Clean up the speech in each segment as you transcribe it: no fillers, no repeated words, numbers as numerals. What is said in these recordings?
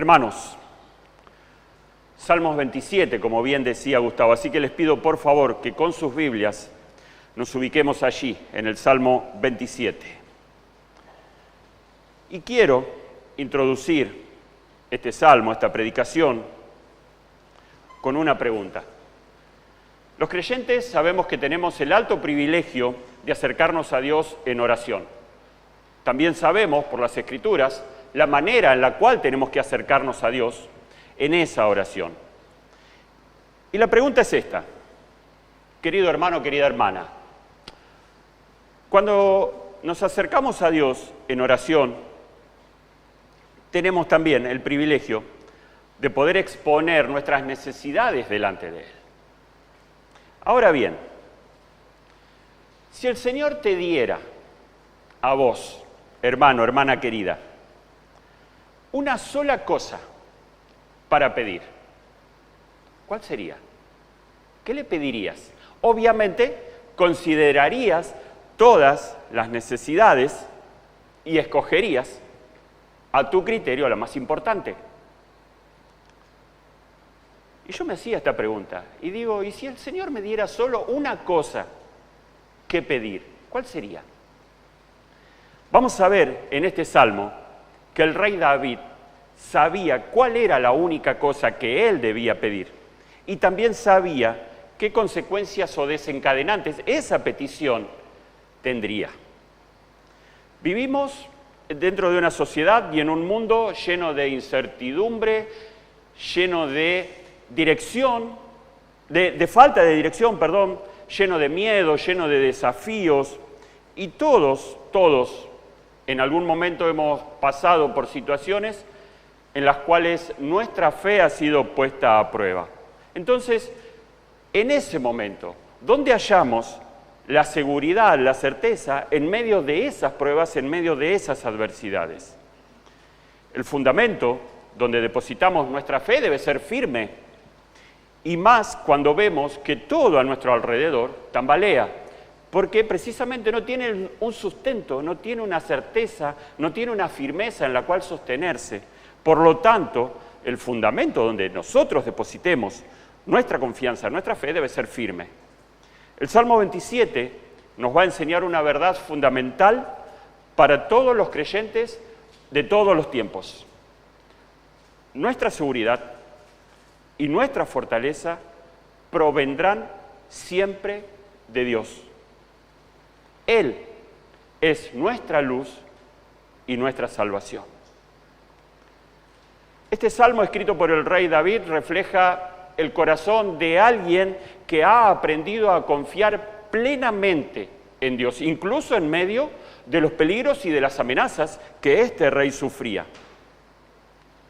Hermanos, Salmos 27, como bien decía Gustavo, así que les pido por favor que con sus Biblias nos ubiquemos allí, en el Salmo 27. Y quiero introducir este salmo, esta predicación, con una pregunta. Los creyentes sabemos que tenemos el alto privilegio de acercarnos a Dios en oración. También sabemos, por las Escrituras, la manera en la cual tenemos que acercarnos a Dios en esa oración. Y la pregunta es esta, querido hermano, querida hermana. Cuando nos acercamos a Dios en oración, tenemos también el privilegio de poder exponer nuestras necesidades delante de Él. Ahora bien, si el Señor te diera a vos, hermano, hermana querida, una sola cosa para pedir, ¿cuál sería? ¿Qué le pedirías? Obviamente, considerarías todas las necesidades y escogerías a tu criterio la más importante. Y yo me hacía esta pregunta y digo, ¿y si el Señor me diera solo una cosa que pedir? ¿Cuál sería? Vamos a ver en este salmo que el rey David sabía cuál era la única cosa que él debía pedir y también sabía qué consecuencias o desencadenantes esa petición tendría. Vivimos dentro de una sociedad y en un mundo lleno de incertidumbre, lleno de dirección, de falta de dirección, lleno de miedo, lleno de desafíos, y todos, en algún momento hemos pasado por situaciones en las cuales nuestra fe ha sido puesta a prueba. Entonces, en ese momento, ¿dónde hallamos la seguridad, la certeza en medio de esas pruebas, en medio de esas adversidades? El fundamento donde depositamos nuestra fe debe ser firme, y más cuando vemos que todo a nuestro alrededor tambalea, porque precisamente no tiene un sustento, no tiene una certeza, no tiene una firmeza en la cual sostenerse. Por lo tanto, el fundamento donde nosotros depositemos nuestra confianza, nuestra fe debe ser firme. El Salmo 27 nos va a enseñar una verdad fundamental para todos los creyentes de todos los tiempos. Nuestra seguridad y nuestra fortaleza provendrán siempre de Dios. Él es nuestra luz y nuestra salvación. Este salmo escrito por el rey David refleja el corazón de alguien que ha aprendido a confiar plenamente en Dios, incluso en medio de los peligros y de las amenazas que este rey sufría.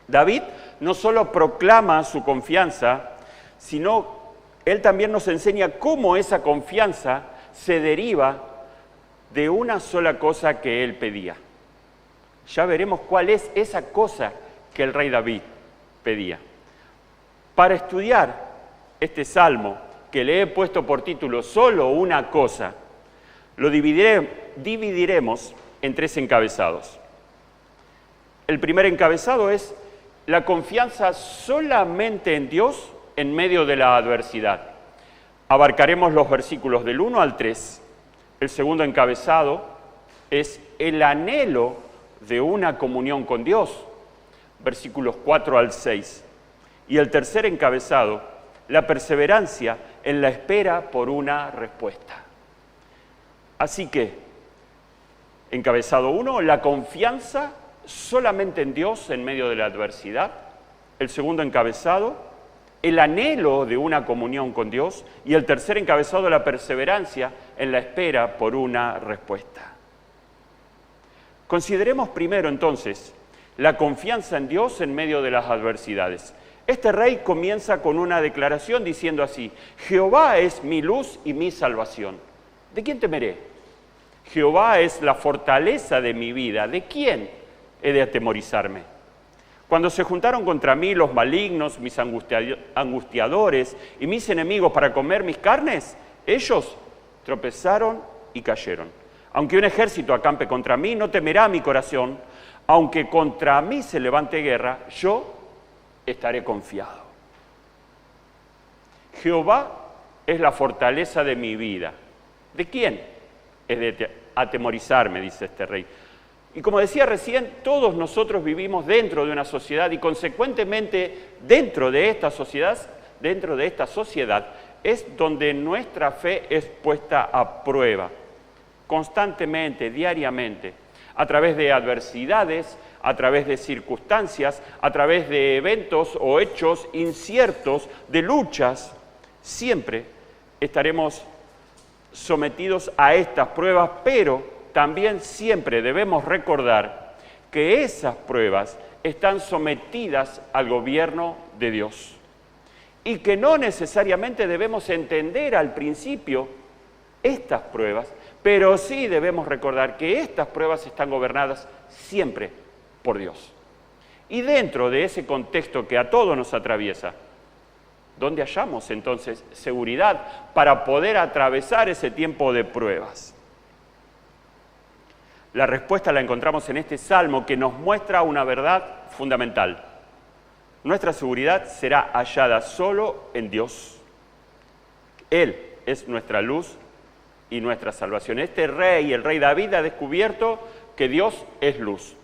David no solo proclama su confianza, sino él también nos enseña cómo esa confianza se deriva de una sola cosa que él pedía. Ya veremos cuál es esa cosa que el rey David pedía. Para estudiar este salmo, que le he puesto por título Solo una cosa, lo dividiremos en 3 encabezados. El primer encabezado es la confianza solamente en Dios en medio de la adversidad. Abarcaremos los versículos del 1 al 3. El segundo encabezado es el anhelo de una comunión con Dios, versículos 4 al 6. Y el tercer encabezado, la perseverancia en la espera por una respuesta. Así que, encabezado 1, la confianza solamente en Dios en medio de la adversidad. El segundo encabezado, el anhelo de una comunión con Dios. Y el tercer encabezado, la perseverancia en la espera por una respuesta. Consideremos primero entonces la confianza en Dios en medio de las adversidades. Este rey comienza con una declaración diciendo así: Jehová es mi luz y mi salvación. ¿De quién temeré? Jehová es la fortaleza de mi vida. ¿De quién he de atemorizarme? Cuando se juntaron contra mí los malignos, mis angustiadores y mis enemigos para comer mis carnes, ellos tropezaron y cayeron. Aunque un ejército acampe contra mí, no temerá mi corazón. Aunque contra mí se levante guerra, yo estaré confiado. Jehová es la fortaleza de mi vida. ¿De quién? Es de atemorizarme, dice este rey. Y como decía recién, todos nosotros vivimos dentro de una sociedad y consecuentemente dentro de esta sociedad es donde nuestra fe es puesta a prueba, constantemente, diariamente, a través de adversidades, a través de circunstancias, a través de eventos o hechos inciertos, de luchas. Siempre estaremos sometidos a estas pruebas, pero también siempre debemos recordar que esas pruebas están sometidas al gobierno de Dios y que no necesariamente debemos entender al principio estas pruebas, pero sí debemos recordar que estas pruebas están gobernadas siempre por Dios. Y dentro de ese contexto que a todos nos atraviesa, ¿dónde hallamos entonces seguridad para poder atravesar ese tiempo de pruebas? La respuesta la encontramos en este salmo que nos muestra una verdad fundamental. Nuestra seguridad será hallada solo en Dios. Él es nuestra luz y nuestra salvación. Este rey, el rey David, ha descubierto que Dios es luz.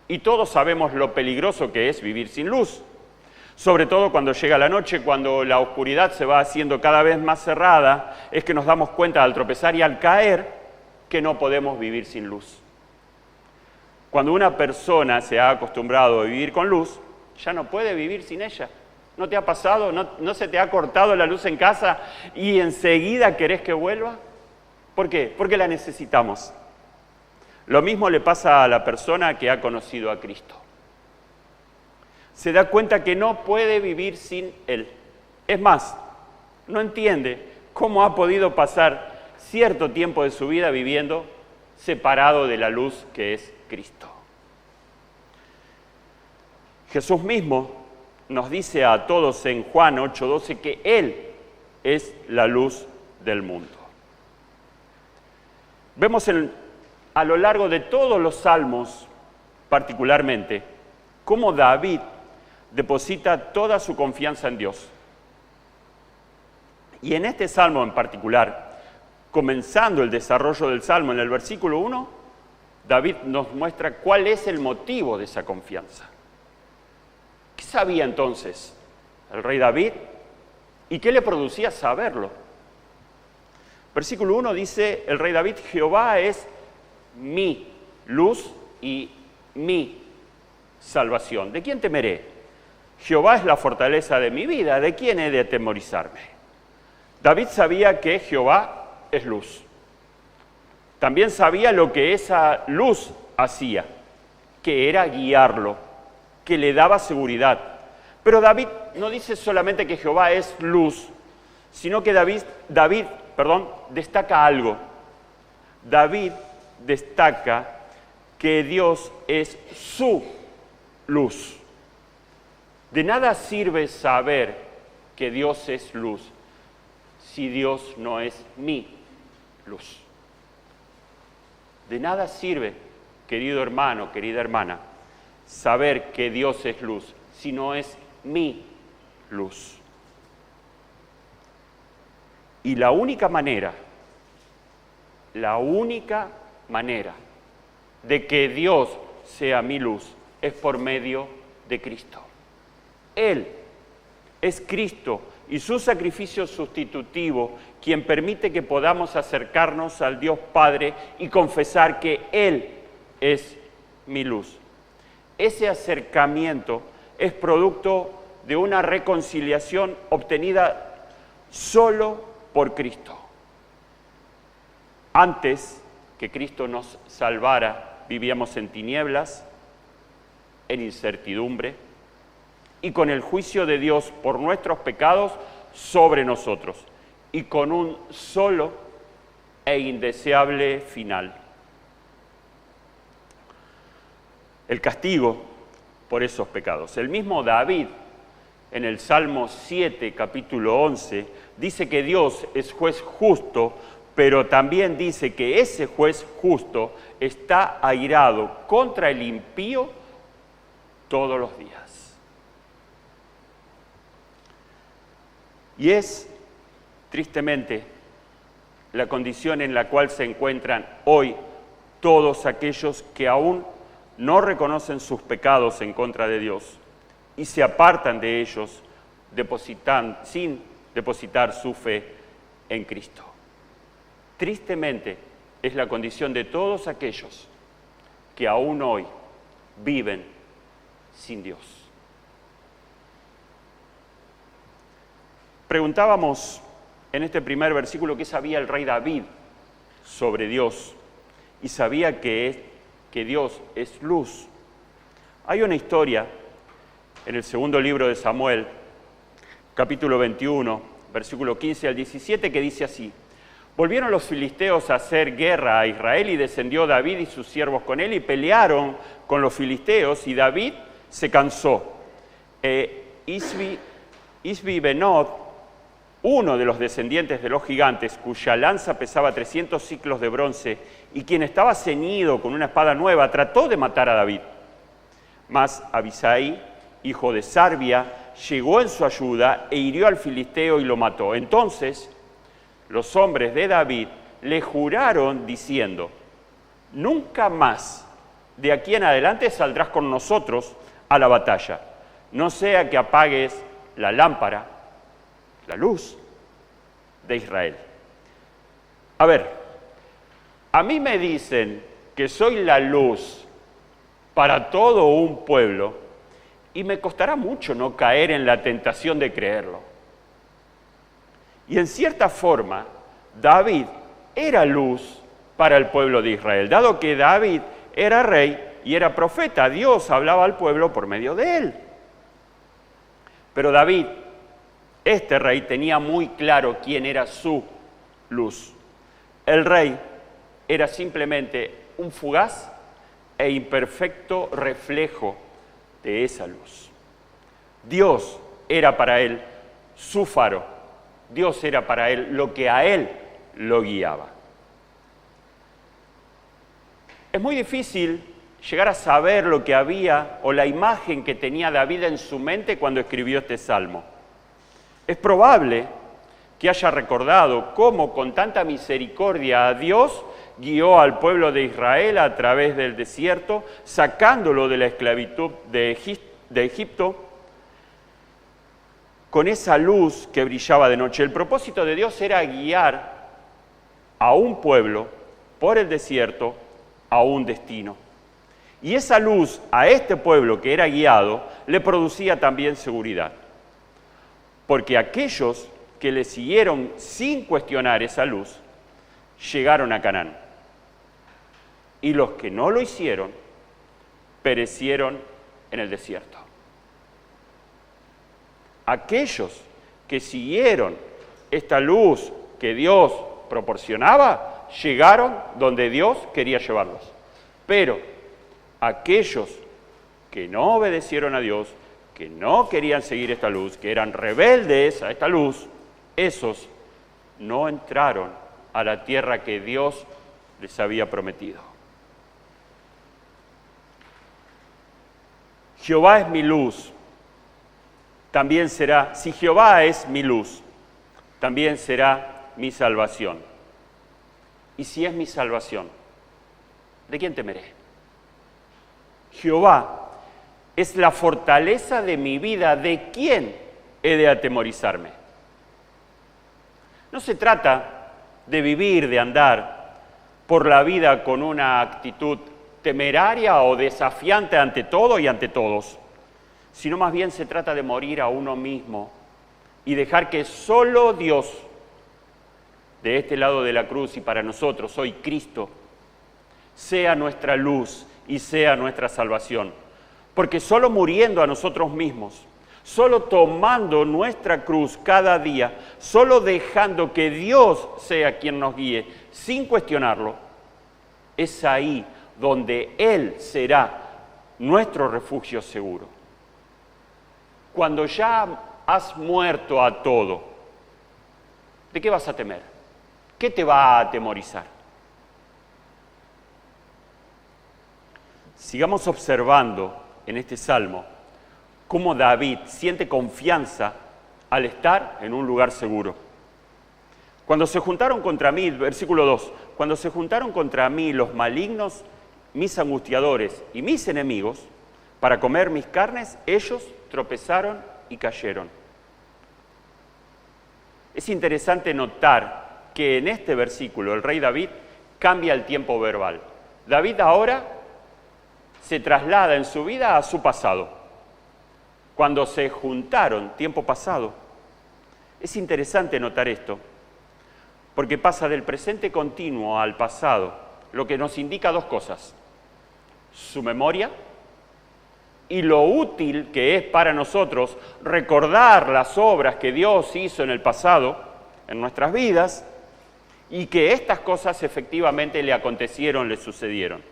Y todos sabemos lo peligroso que es vivir sin luz. Sobre todo cuando llega la noche, cuando la oscuridad se va haciendo cada vez más cerrada, es que nos damos cuenta al tropezar y al caer que no podemos vivir sin luz. Cuando una persona se ha acostumbrado a vivir con luz, ya no puede vivir sin ella. ¿No te ha pasado? ¿No se te ha cortado la luz en casa y enseguida querés que vuelva? ¿Por qué? Porque la necesitamos. Lo mismo le pasa a la persona que ha conocido a Cristo. Se da cuenta que no puede vivir sin Él. Es más, no entiende cómo ha podido pasar cierto tiempo de su vida viviendo separado de la luz que es Cristo. Jesús mismo nos dice a todos en Juan 8:12 que Él es la luz del mundo. Vemos a lo largo de todos los salmos, particularmente, cómo David deposita toda su confianza en Dios. Y en este salmo en particular, comenzando el desarrollo del salmo en el versículo 1, David nos muestra cuál es el motivo de esa confianza. ¿Qué sabía entonces el rey David y qué le producía saberlo? Versículo 1 dice el rey David: Jehová es mi luz y mi salvación. ¿De quién temeré? Jehová es la fortaleza de mi vida. ¿De quién he de atemorizarme? David sabía que Jehová es luz. También sabía lo que esa luz hacía, que era guiarlo, que le daba seguridad. Pero David no dice solamente que Jehová es luz, sino que David destaca algo. David destaca que Dios es su luz. De nada sirve saber que Dios es luz si Dios no es mi luz. De nada sirve, querido hermano, querida hermana, saber que Dios es luz si no es mi luz. Y la única manera de que Dios sea mi luz es por medio de Cristo. Él es Cristo y su sacrificio sustitutivo quien permite que podamos acercarnos al Dios Padre y confesar que Él es mi luz. Ese acercamiento es producto de una reconciliación obtenida solo por Cristo. Antes que Cristo nos salvara, vivíamos en tinieblas, en incertidumbre y con el juicio de Dios por nuestros pecados sobre nosotros y con un solo e indeseable final. El castigo por esos pecados. El mismo David, en el Salmo 7, capítulo 11, dice que Dios es juez justo, pero también dice que ese juez justo está airado contra el impío todos los días. Y es, tristemente, la condición en la cual se encuentran hoy todos aquellos que aún no reconocen sus pecados en contra de Dios y se apartan de ellos sin depositar su fe en Cristo. Tristemente, es la condición de todos aquellos que aún hoy viven sin Dios. Preguntábamos en este primer versículo qué sabía el rey David sobre Dios, y sabía que Dios es luz. Hay una historia en el segundo libro de Samuel, capítulo 21, versículo 15 al 17, que dice así: Volvieron los filisteos a hacer guerra a Israel y descendió David y sus siervos con él y pelearon con los filisteos y David se cansó. Isbi-Benob, uno de los descendientes de los gigantes, cuya lanza pesaba 300 siclos de bronce y quien estaba ceñido con una espada nueva, trató de matar a David. Mas Abisai, hijo de Sarbia, llegó en su ayuda e hirió al filisteo y lo mató. Entonces los hombres de David le juraron diciendo: nunca más de aquí en adelante saldrás con nosotros a la batalla, no sea que apagues la lámpara, la luz de Israel. A ver, a mí me dicen que soy la luz para todo un pueblo y me costará mucho no caer en la tentación de creerlo. Y en cierta forma, David era luz para el pueblo de Israel, dado que David era rey y era profeta. Dios hablaba al pueblo por medio de él. Pero David, este rey, tenía muy claro quién era su luz. El rey era simplemente un fugaz e imperfecto reflejo de esa luz. Dios era para él su faro. Dios era para él lo que a él lo guiaba. Es muy difícil llegar a saber lo que había o la imagen que tenía David en su mente cuando escribió este salmo. Es probable que haya recordado cómo con tanta misericordia a Dios guió al pueblo de Israel a través del desierto, sacándolo de la esclavitud de Egipto, con esa luz que brillaba de noche. El propósito de Dios era guiar a un pueblo por el desierto a un destino. Y esa luz a este pueblo que era guiado le producía también seguridad. Porque aquellos que le siguieron sin cuestionar esa luz, llegaron a Canaán. Y los que no lo hicieron, perecieron en el desierto. Aquellos que siguieron esta luz que Dios proporcionaba, llegaron donde Dios quería llevarlos. Pero aquellos que no obedecieron a Dios, que no querían seguir esta luz, que eran rebeldes a esta luz, esos no entraron a la tierra que Dios les había prometido. Jehová es mi luz, también será, si Jehová es mi luz, también será mi salvación. Y si es mi salvación, ¿de quién temeré? Jehová es la fortaleza de mi vida, ¿de quién he de atemorizarme? No se trata de vivir, de andar por la vida con una actitud temeraria o desafiante ante todo y ante todos, sino más bien se trata de morir a uno mismo y dejar que solo Dios, de este lado de la cruz y para nosotros hoy Cristo, sea nuestra luz y sea nuestra salvación. Porque solo muriendo a nosotros mismos, solo tomando nuestra cruz cada día, solo dejando que Dios sea quien nos guíe, sin cuestionarlo, es ahí donde Él será nuestro refugio seguro. Cuando ya has muerto a todo, ¿de qué vas a temer? ¿Qué te va a atemorizar? Sigamos observando en este salmo cómo David siente confianza al estar en un lugar seguro. Cuando se juntaron contra mí, versículo 2, cuando se juntaron contra mí los malignos, mis angustiadores y mis enemigos, para comer mis carnes, ellos tropezaron y cayeron. Es interesante notar que en este versículo el rey David cambia el tiempo verbal. David ahora se traslada en su vida a su pasado. Cuando se juntaron, tiempo pasado. Es interesante notar esto, porque pasa del presente continuo al pasado, lo que nos indica dos cosas: su memoria y lo útil que es para nosotros recordar las obras que Dios hizo en el pasado, en nuestras vidas, y que estas cosas efectivamente le acontecieron, le sucedieron.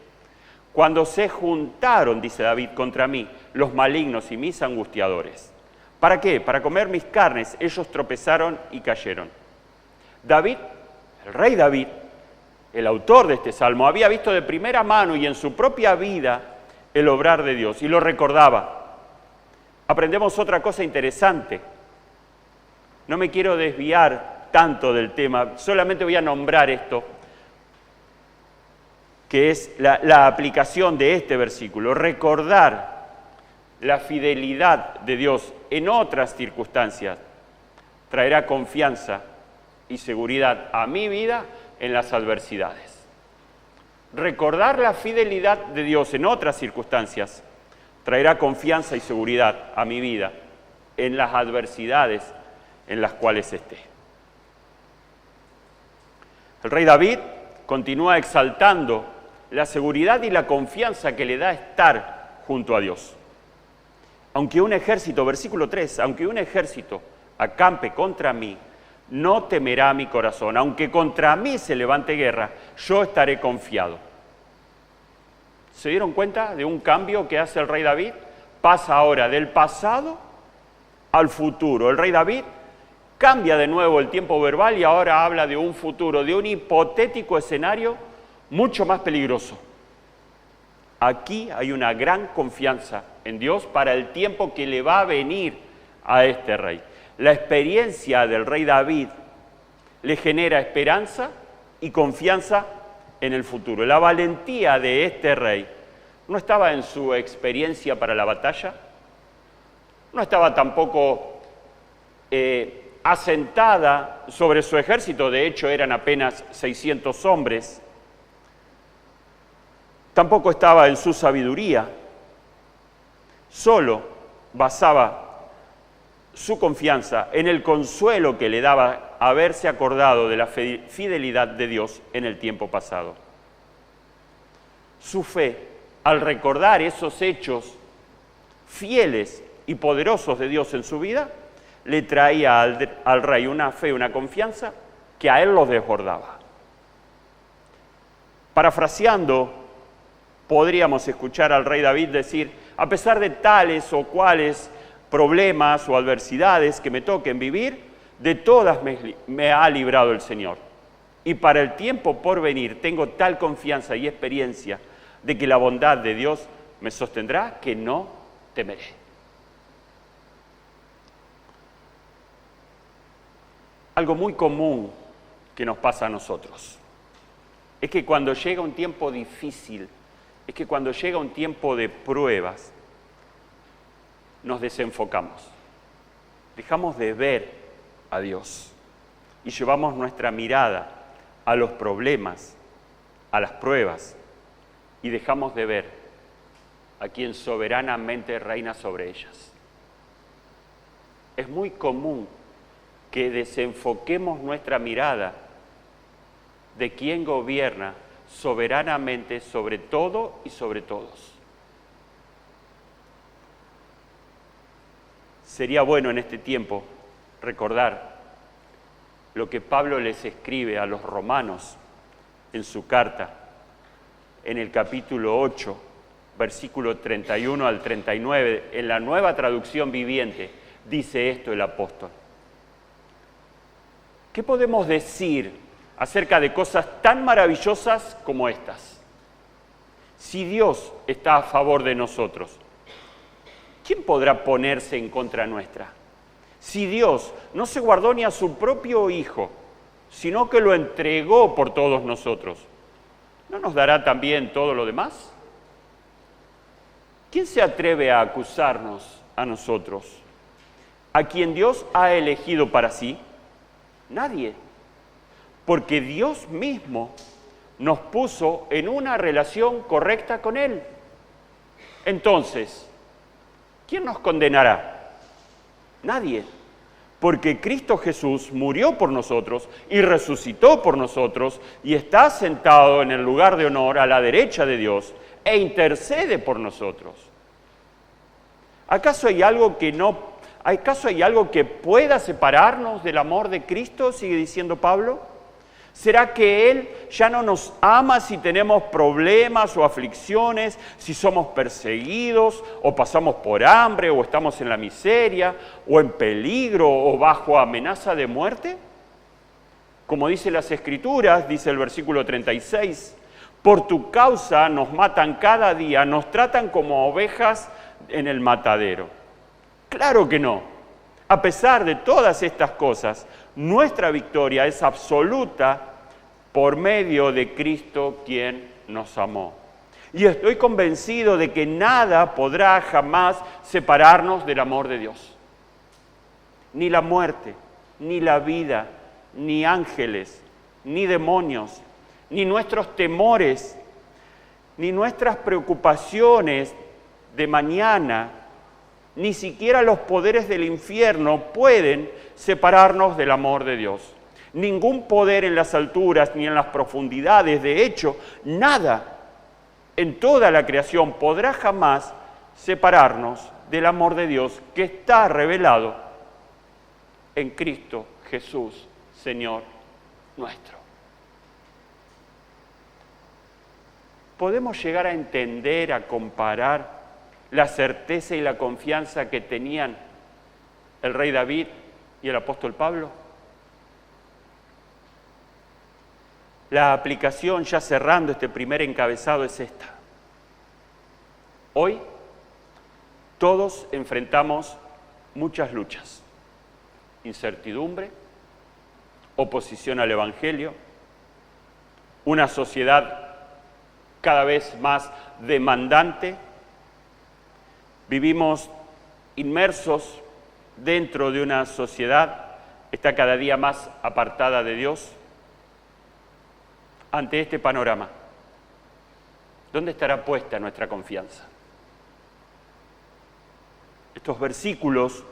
Cuando se juntaron, dice David, contra mí, los malignos y mis angustiadores. ¿Para qué? Para comer mis carnes, ellos tropezaron y cayeron. David, el rey David, el autor de este salmo, había visto de primera mano y en su propia vida el obrar de Dios, y lo recordaba. Aprendemos otra cosa interesante. No me quiero desviar tanto del tema, solamente voy a nombrar esto, que es la aplicación de este versículo. Recordar la fidelidad de Dios en otras circunstancias traerá confianza y seguridad a mi vida en las adversidades. Recordar la fidelidad de Dios en otras circunstancias traerá confianza y seguridad a mi vida en las adversidades en las cuales esté. El rey David continúa exaltando la seguridad y la confianza que le da estar junto a Dios. Aunque un ejército, versículo 3, aunque un ejército acampe contra mí, no temerá mi corazón. Aunque contra mí se levante guerra, yo estaré confiado. ¿Se dieron cuenta de un cambio que hace el rey David? Pasa ahora del pasado al futuro. El rey David cambia de nuevo el tiempo verbal y ahora habla de un futuro, de un hipotético escenario mucho más peligroso. Aquí hay una gran confianza en Dios para el tiempo que le va a venir a este rey. La experiencia del rey David le genera esperanza y confianza en el futuro. La valentía de este rey no estaba en su experiencia para la batalla, no estaba tampoco asentada sobre su ejército, de hecho eran apenas 600 hombres, tampoco estaba en su sabiduría, solo basaba su confianza en el consuelo que le daba haberse acordado de la fidelidad de Dios en el tiempo pasado. Su fe, al recordar esos hechos fieles y poderosos de Dios en su vida, le traía al rey una fe, una confianza que a él los desbordaba. Parafraseando, podríamos escuchar al rey David decir: a pesar de tales o cuales problemas o adversidades que me toquen vivir, de todas me ha librado el Señor. Y para el tiempo por venir tengo tal confianza y experiencia de que la bondad de Dios me sostendrá que no temeré. Algo muy común que nos pasa a nosotros es que cuando llega un tiempo difícil, es que cuando llega un tiempo de pruebas, nos desenfocamos, dejamos de ver a Dios y llevamos nuestra mirada a los problemas, a las pruebas, y dejamos de ver a quien soberanamente reina sobre ellas. Es muy común que desenfoquemos nuestra mirada de quien gobierna soberanamente sobre todo y sobre todos. Sería bueno en este tiempo recordar lo que Pablo les escribe a los romanos en su carta, en el capítulo 8, versículo 31 al 39, en la Nueva Traducción Viviente, dice esto el apóstol. ¿Qué podemos decir acerca de cosas tan maravillosas como estas? Si Dios está a favor de nosotros, ¿quién podrá ponerse en contra nuestra? Si Dios no se guardó ni a su propio Hijo, sino que lo entregó por todos nosotros, ¿no nos dará también todo lo demás? ¿Quién se atreve a acusarnos a nosotros? ¿A quien Dios ha elegido para sí? Nadie. Porque Dios mismo nos puso en una relación correcta con Él. Entonces, ¿quién nos condenará? Nadie. Porque Cristo Jesús murió por nosotros y resucitó por nosotros y está sentado en el lugar de honor a la derecha de Dios e intercede por nosotros. ¿Acaso hay algo que pueda separarnos del amor de Cristo? Sigue diciendo Pablo. ¿Será que Él ya no nos ama si tenemos problemas o aflicciones, si somos perseguidos o pasamos por hambre o estamos en la miseria o en peligro o bajo amenaza de muerte? Como dice las Escrituras, dice el versículo 36, por tu causa nos matan cada día, nos tratan como ovejas en el matadero. Claro que no. A pesar de todas estas cosas, nuestra victoria es absoluta por medio de Cristo quien nos amó. Y estoy convencido de que nada podrá jamás separarnos del amor de Dios. Ni la muerte, ni la vida, ni ángeles, ni demonios, ni nuestros temores, ni nuestras preocupaciones de mañana, ni siquiera los poderes del infierno pueden separarnos del amor de Dios. Ningún poder en las alturas ni en las profundidades, de hecho, nada en toda la creación podrá jamás separarnos del amor de Dios que está revelado en Cristo Jesús, Señor nuestro. ¿Podemos llegar a entender, a comparar la certeza y la confianza que tenían el rey David y el apóstol Pablo? La aplicación, ya cerrando este primer encabezado, es esta. Hoy todos enfrentamos muchas luchas, incertidumbre, oposición al Evangelio, una sociedad cada vez más demandante. Vivimos inmersos dentro de una sociedad que está cada día más apartada de Dios. Ante este panorama, ¿dónde estará puesta nuestra confianza? Estos versículos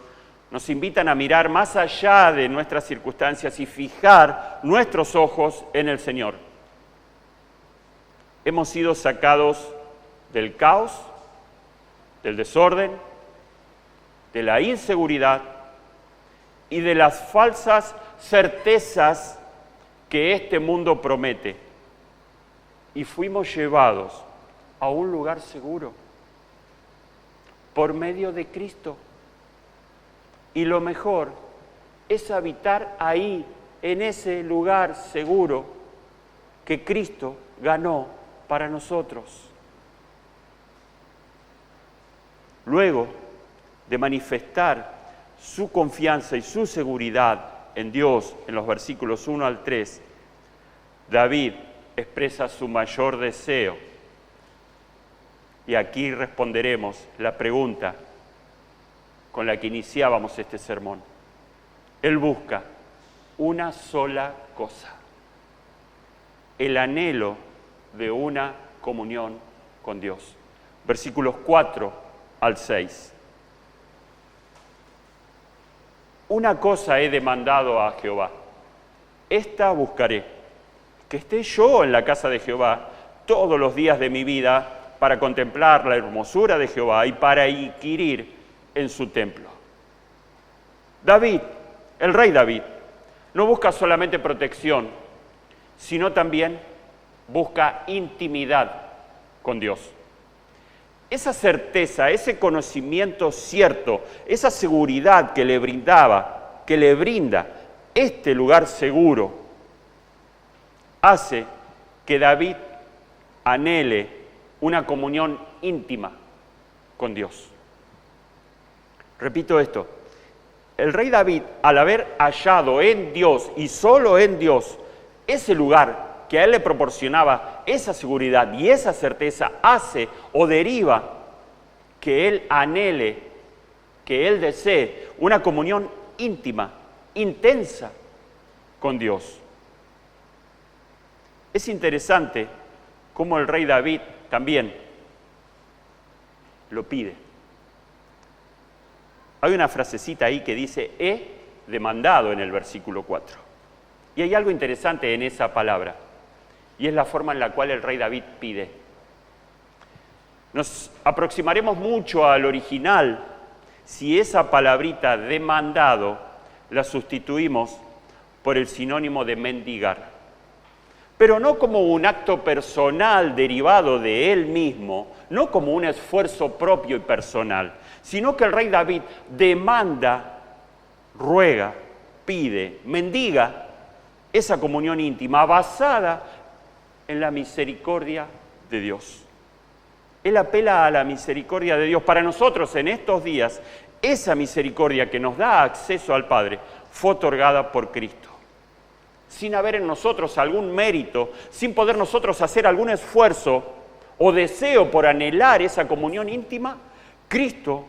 nos invitan a mirar más allá de nuestras circunstancias y fijar nuestros ojos en el Señor. Hemos sido sacados del caos, del desorden, de la inseguridad y de las falsas certezas que este mundo promete. Y fuimos llevados a un lugar seguro por medio de Cristo. Y lo mejor es habitar ahí, en ese lugar seguro que Cristo ganó para nosotros. Luego de manifestar su confianza y su seguridad en Dios, en los versículos 1 al 3, David expresa su mayor deseo. Y aquí responderemos la pregunta con la que iniciábamos este sermón. Él busca una sola cosa: el anhelo de una comunión con Dios. Versículos 4 al 6. Una cosa he demandado a Jehová, esta buscaré, que esté yo en la casa de Jehová todos los días de mi vida para contemplar la hermosura de Jehová y para inquirir en su templo. David, el rey David, no busca solamente protección, sino también busca intimidad con Dios. Esa certeza, ese conocimiento cierto, esa seguridad que le brinda este lugar seguro, hace que David anhele una comunión íntima con Dios. Repito esto, el rey David, al haber hallado en Dios y solo en Dios ese lugar que a él le proporcionaba esa seguridad y esa certeza, hace o deriva que él anhele, que él desee una comunión íntima, intensa con Dios. Es interesante cómo el rey David también lo pide. Hay una frasecita ahí que dice, he demandado en el versículo 4. Y hay algo interesante en esa palabra, y es la forma en la cual el rey David pide. Nos aproximaremos mucho al original si esa palabrita demandado la sustituimos por el sinónimo de mendigar. Pero no como un acto personal derivado de él mismo, no como un esfuerzo propio y personal, sino que el rey David demanda, ruega, pide, mendiga esa comunión íntima basada en la misericordia de Dios. Él apela a la misericordia de Dios. Para nosotros en estos días, esa misericordia que nos da acceso al Padre fue otorgada por Cristo. Sin haber en nosotros algún mérito, sin poder nosotros hacer algún esfuerzo o deseo por anhelar esa comunión íntima, Cristo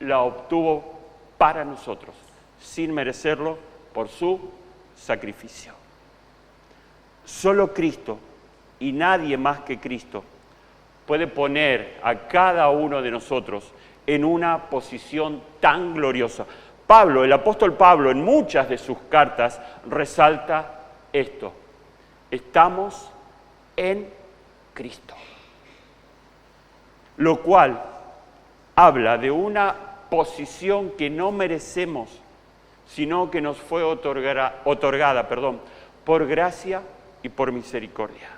la obtuvo para nosotros, sin merecerlo por su sacrificio. Solo Cristo y nadie más que Cristo puede poner a cada uno de nosotros en una posición tan gloriosa. Pablo, el apóstol Pablo, en muchas de sus cartas resalta esto: estamos en Cristo. Lo cual habla de una posición que no merecemos, sino que nos fue otorgada por gracia y por misericordia.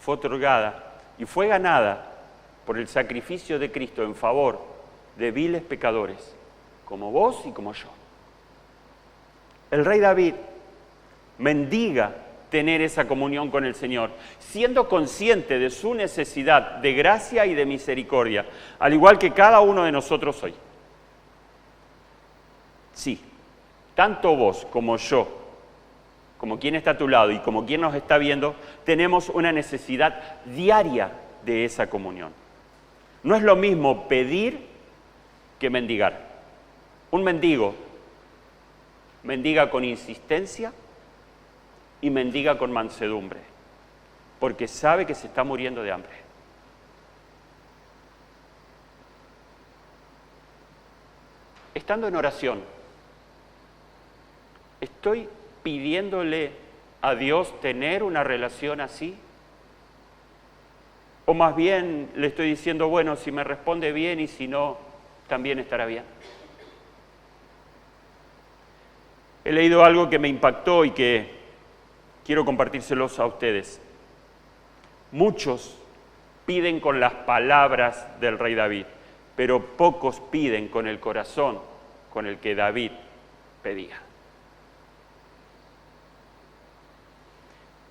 Fue otorgada y fue ganada por el sacrificio de Cristo en favor de viles pecadores, como vos y como yo. El rey David mendiga tener esa comunión con el Señor, siendo consciente de su necesidad de gracia y de misericordia, al igual que cada uno de nosotros hoy. Sí, tanto vos como yo, como quien está a tu lado y como quien nos está viendo, tenemos una necesidad diaria de esa comunión. No es lo mismo pedir que mendigar. Un mendigo mendiga con insistencia y mendiga con mansedumbre, porque sabe que se está muriendo de hambre. Estando en oración, ¿estoy pidiéndole a Dios tener una relación así? ¿O más bien le estoy diciendo, bueno, si me responde bien y si no, también estará bien? He leído algo que me impactó y que quiero compartírselos a ustedes. Muchos piden con las palabras del rey David, pero pocos piden con el corazón con el que David pedía.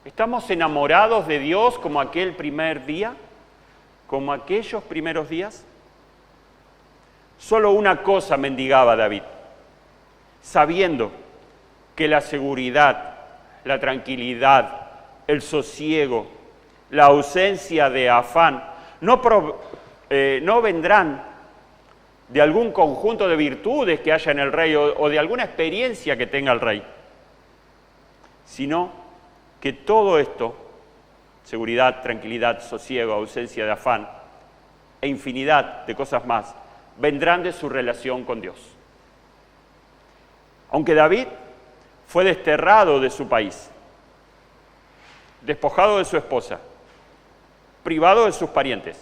¿Estamos enamorados de Dios como aquel primer día? ¿Como aquellos primeros días? Solo una cosa mendigaba David, sabiendo que la seguridad, la tranquilidad, el sosiego, la ausencia de afán no vendrán de algún conjunto de virtudes que haya en el rey o de alguna experiencia que tenga el rey, sino que todo esto, seguridad, tranquilidad, sosiego, ausencia de afán e infinidad de cosas más, vendrán de su relación con Dios. Aunque David fue desterrado de su país, despojado de su esposa, privado de sus parientes,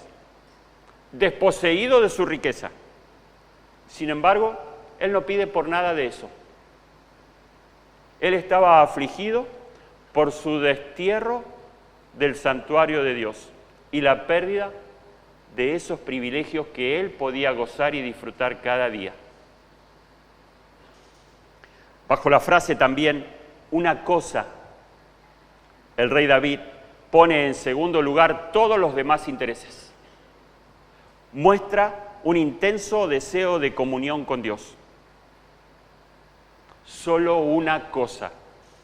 desposeído de su riqueza, sin embargo, él no pide por nada de eso. Él estaba afligido por su destierro del santuario de Dios y la pérdida de esos privilegios que él podía gozar y disfrutar cada día. Bajo la frase también, una cosa, el rey David pone en segundo lugar todos los demás intereses. Muestra un intenso deseo de comunión con Dios. Solo una cosa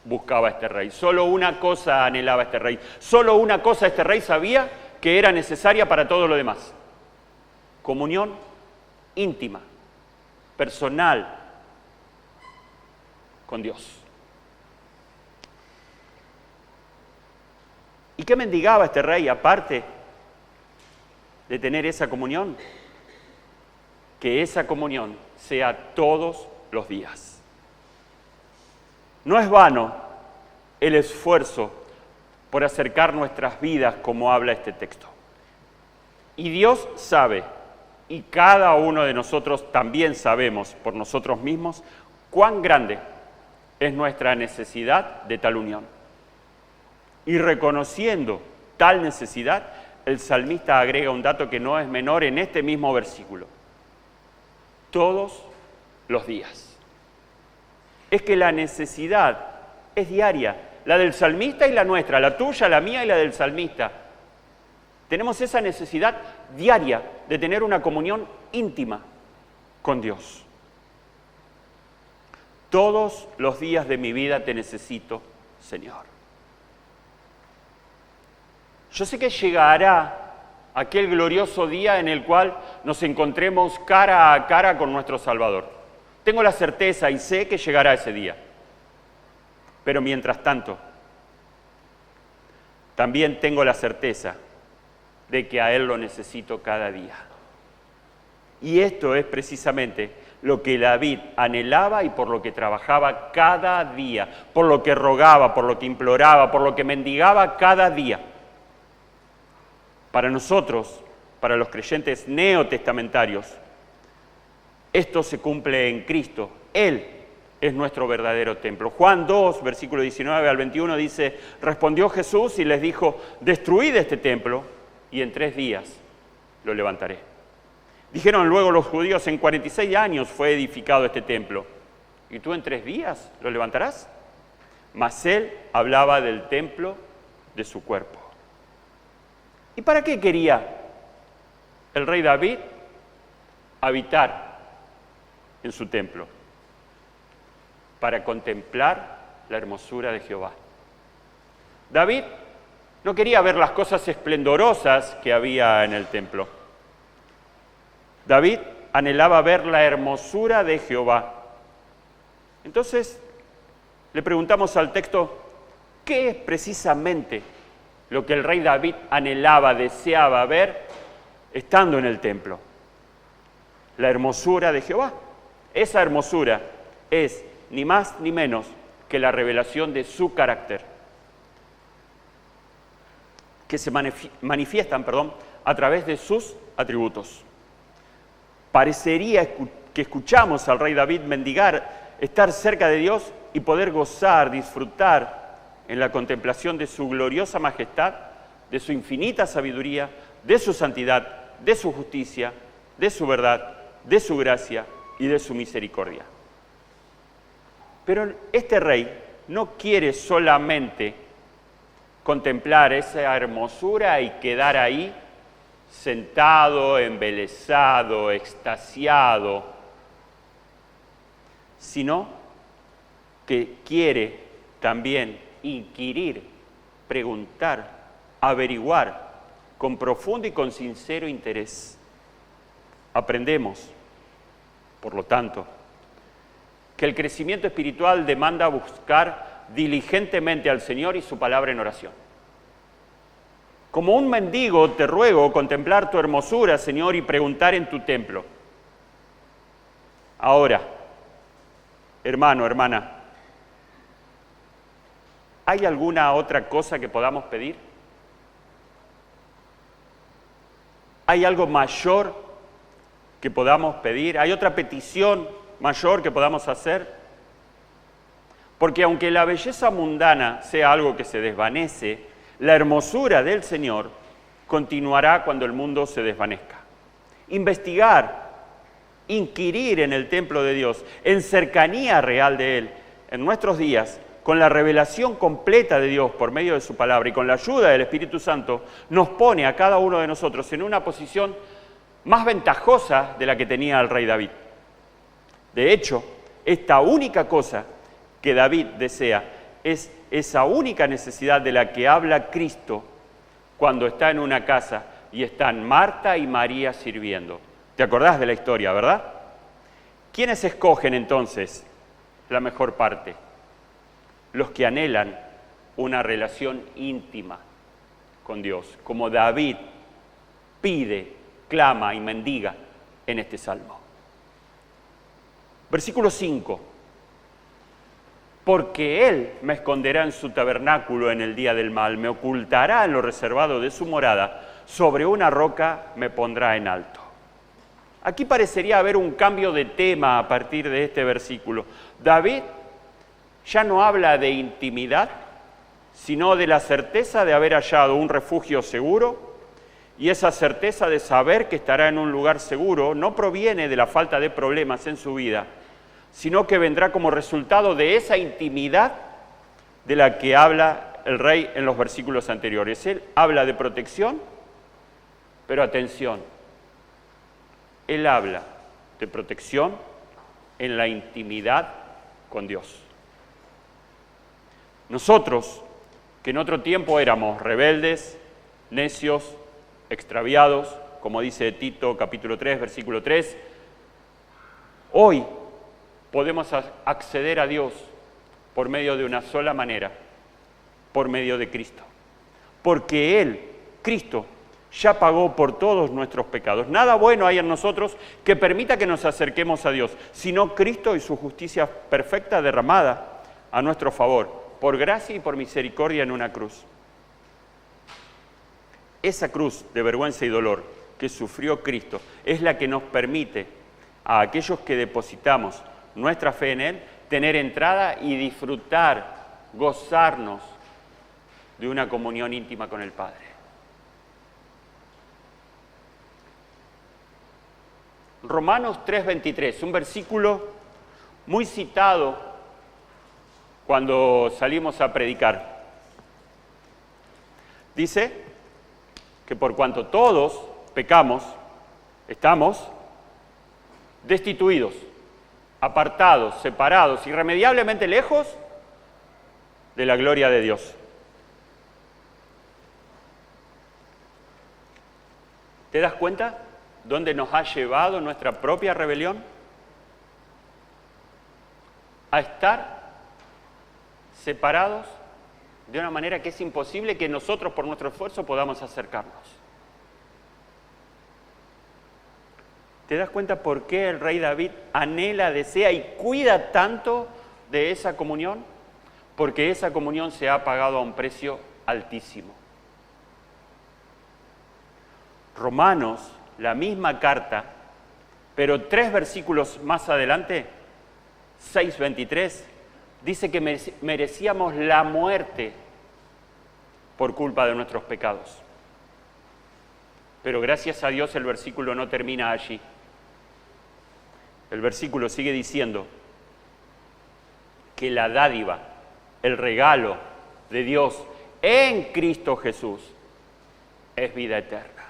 buscaba este rey, solo una cosa anhelaba este rey, solo una cosa este rey sabía que era necesaria para todo lo demás. Comunión íntima, personal con Dios. ¿Y qué mendigaba este rey aparte de tener esa comunión? Que esa comunión sea todos los días. No es vano el esfuerzo por acercar nuestras vidas como habla este texto. Y Dios sabe, y cada uno de nosotros también sabemos por nosotros mismos, cuán grande es nuestra necesidad de tal unión. Y reconociendo tal necesidad, el salmista agrega un dato que no es menor en este mismo versículo. Todos los días. Es que la necesidad es diaria, la del salmista y la nuestra, la tuya, la mía y la del salmista. Tenemos esa necesidad diaria de tener una comunión íntima con Dios. Todos los días de mi vida te necesito, Señor. Yo sé que llegará aquel glorioso día en el cual nos encontremos cara a cara con nuestro Salvador. Tengo la certeza y sé que llegará ese día. Pero mientras tanto, también tengo la certeza de que a Él lo necesito cada día. Y esto es precisamente lo que David anhelaba y por lo que trabajaba cada día, por lo que rogaba, por lo que imploraba, por lo que mendigaba cada día. Para nosotros, para los creyentes neotestamentarios, esto se cumple en Cristo. Él es nuestro verdadero templo. Juan 2, versículo 19 al 21 dice, respondió Jesús y les dijo, destruid este templo y en 3 días lo levantaré. Dijeron luego los judíos, en 46 años fue edificado este templo. ¿Y tú en 3 días lo levantarás? Mas él hablaba del templo de su cuerpo. ¿Y para qué quería el rey David habitar en su templo? Para contemplar la hermosura de Jehová. David no quería ver las cosas esplendorosas que había en el templo. David anhelaba ver la hermosura de Jehová. Entonces, le preguntamos al texto, ¿qué es precisamente lo que el rey David anhelaba, deseaba ver estando en el templo? La hermosura de Jehová. Esa hermosura es ni más ni menos que la revelación de su carácter, que se manifiestan, a través de sus atributos. Parecería que escuchamos al rey David mendigar, estar cerca de Dios y poder gozar, disfrutar en la contemplación de su gloriosa majestad, de su infinita sabiduría, de su santidad, de su justicia, de su verdad, de su gracia y de su misericordia. Pero este rey no quiere solamente contemplar esa hermosura y quedar ahí sentado, embelesado, extasiado, sino que quiere también inquirir, preguntar, averiguar con profundo y con sincero interés. Aprendemos, por lo tanto, que el crecimiento espiritual demanda buscar diligentemente al Señor y su palabra en oración. Como un mendigo te ruego contemplar tu hermosura, Señor, y preguntar en tu templo. Ahora, hermano, hermana, ¿hay alguna otra cosa que podamos pedir? ¿Hay algo mayor que podamos pedir? ¿Hay otra petición mayor que podamos hacer? Porque aunque la belleza mundana sea algo que se desvanece, la hermosura del Señor continuará cuando el mundo se desvanezca. Investigar, inquirir en el templo de Dios, en cercanía real de Él, en nuestros días, con la revelación completa de Dios por medio de su palabra y con la ayuda del Espíritu Santo, nos pone a cada uno de nosotros en una posición más ventajosa de la que tenía el rey David. De hecho, esta única cosa que David desea es esa única necesidad de la que habla Cristo cuando está en una casa y están Marta y María sirviendo. ¿Te acordás de la historia, verdad? ¿Quiénes escogen entonces la mejor parte? Los que anhelan una relación íntima con Dios, como David pide, clama y mendiga en este salmo. Versículo 5. Porque Él me esconderá en su tabernáculo en el día del mal, me ocultará en lo reservado de su morada, sobre una roca me pondrá en alto. Aquí parecería haber un cambio de tema a partir de este versículo. David ya no habla de intimidad, sino de la certeza de haber hallado un refugio seguro, y esa certeza de saber que estará en un lugar seguro no proviene de la falta de problemas en su vida, sino que vendrá como resultado de esa intimidad de la que habla el rey en los versículos anteriores. Él habla de protección, pero atención, él habla de protección en la intimidad con Dios. Nosotros, que en otro tiempo éramos rebeldes, necios, extraviados, como dice Tito capítulo 3, versículo 3, hoy podemos acceder a Dios por medio de una sola manera, por medio de Cristo. Porque Él, Cristo, ya pagó por todos nuestros pecados. Nada bueno hay en nosotros que permita que nos acerquemos a Dios, sino Cristo y su justicia perfecta derramada a nuestro favor, por gracia y por misericordia en una cruz. Esa cruz de vergüenza y dolor que sufrió Cristo es la que nos permite a aquellos que depositamos nuestra fe en Él tener entrada y disfrutar, gozarnos de una comunión íntima con el Padre. Romanos 3:23, un versículo muy citado cuando salimos a predicar. Dice que por cuanto todos pecamos, estamos destituidos, apartados, separados, irremediablemente lejos de la gloria de Dios. ¿Te das cuenta dónde nos ha llevado nuestra propia rebelión? A estar separados de una manera que es imposible que nosotros por nuestro esfuerzo podamos acercarnos. ¿Te das cuenta por qué el rey David anhela, desea y cuida tanto de esa comunión? Porque esa comunión se ha pagado a un precio altísimo. Romanos, la misma carta, pero 3 versículos más adelante, 6:23, dice que merecíamos la muerte por culpa de nuestros pecados. Pero gracias a Dios el versículo no termina allí. El versículo sigue diciendo que la dádiva, el regalo de Dios en Cristo Jesús es vida eterna.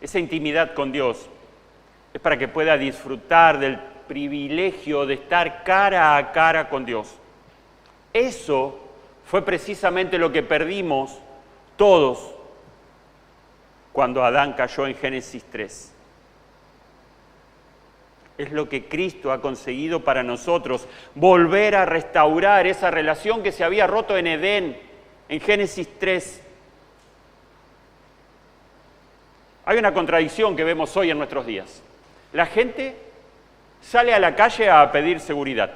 Esa intimidad con Dios es para que pueda disfrutar del privilegio de estar cara a cara con Dios. Eso fue precisamente lo que perdimos todos cuando Adán cayó en Génesis 3. Es lo que Cristo ha conseguido para nosotros, volver a restaurar esa relación que se había roto en Edén, en Génesis 3. Hay una contradicción que vemos hoy en nuestros días. La gente sale a la calle a pedir seguridad,